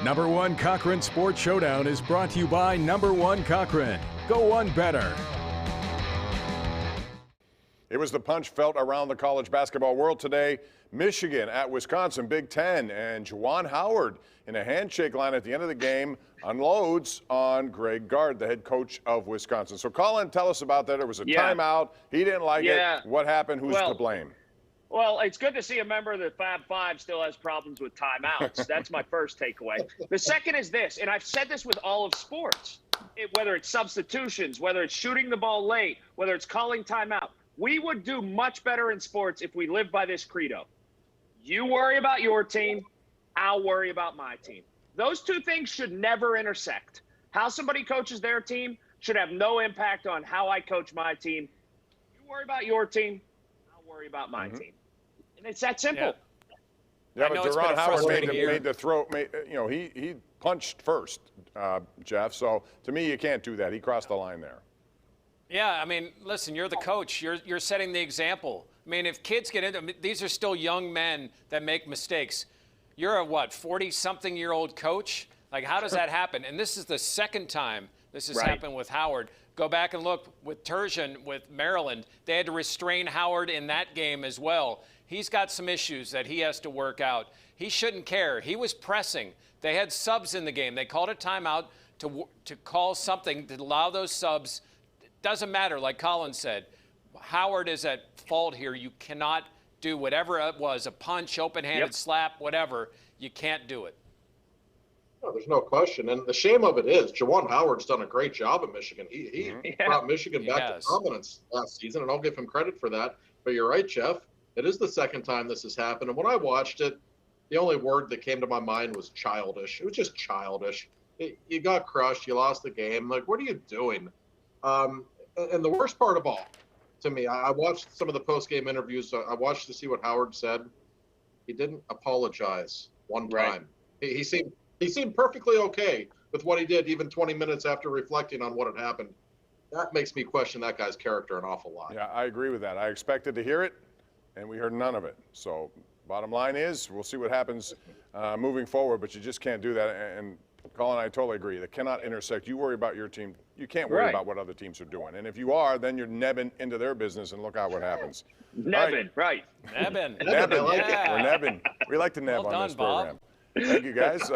Number One Cochran Sports Showdown is brought to you by Number One Cochran. Go one better. It was the punch felt around the college basketball world today. Michigan at Wisconsin, Big Ten, and Juwan Howard in a handshake line at the end of the game unloads on Greg Gard, the head coach of Wisconsin. So, Colin, tell us about that. It was a timeout. He didn't like it. What happened? Who's to blame? Well, it's good to see a member of the Fab Five still has problems with timeouts. That's my first takeaway. The second is this, and I've said this with all of sports, whether it's substitutions, whether it's shooting the ball late, whether it's calling timeout. We would do much better in sports if we lived by this credo. You worry about your team, I'll worry about my team. Those two things should never intersect. How somebody coaches their team should have no impact on how I coach my team. You worry about your team, I'll worry about my team. And it's that simple. Yeah, but Juwan Howard made the throw. He punched first, Jeff. So to me, you can't do that. He crossed the line there. Yeah, I mean, listen, you're the coach. You're setting the example. I mean, if kids get into these are still young men that make mistakes. You're a, 40-something-year-old coach? Like, how does that happen? And this is the second time this has happened with Howard. Go back and look with Turgeon with Maryland. They had to restrain Howard in that game as well. He's got some issues that he has to work out. He shouldn't care. He was pressing. They had subs in the game. They called a timeout to call something to allow those subs. It doesn't matter, like Colin said. Howard is at fault here. You cannot do whatever it was, a punch, open-handed slap, whatever. You can't do it. No, there's no question. And the shame of it is Juwan Howard's done a great job at Michigan. He brought Michigan back to dominance last season, and I'll give him credit for that. But you're right, Jeff. It is the second time this has happened. And when I watched it, the only word that came to my mind was childish. It was just childish. You got crushed. You lost the game. Like, what are you doing? And the worst part of all, to me, I watched some of the post-game interviews. I watched to see what Howard said. He didn't apologize one time. He seemed perfectly okay with what he did, even 20 minutes after reflecting on what had happened. That makes me question that guy's character an awful lot. Yeah, I agree with that. I expected to hear it, and we heard none of it. So bottom line is we'll see what happens moving forward, but you just can't do that. And Colin, I totally agree. That cannot intersect. You worry about your team. You can't worry about what other teams are doing. And if you are, then you're nebbing into their business, and look out what happens. Nebbing, right. Nebbing. We're nebbing. We like to neb on this program. Thank you, guys.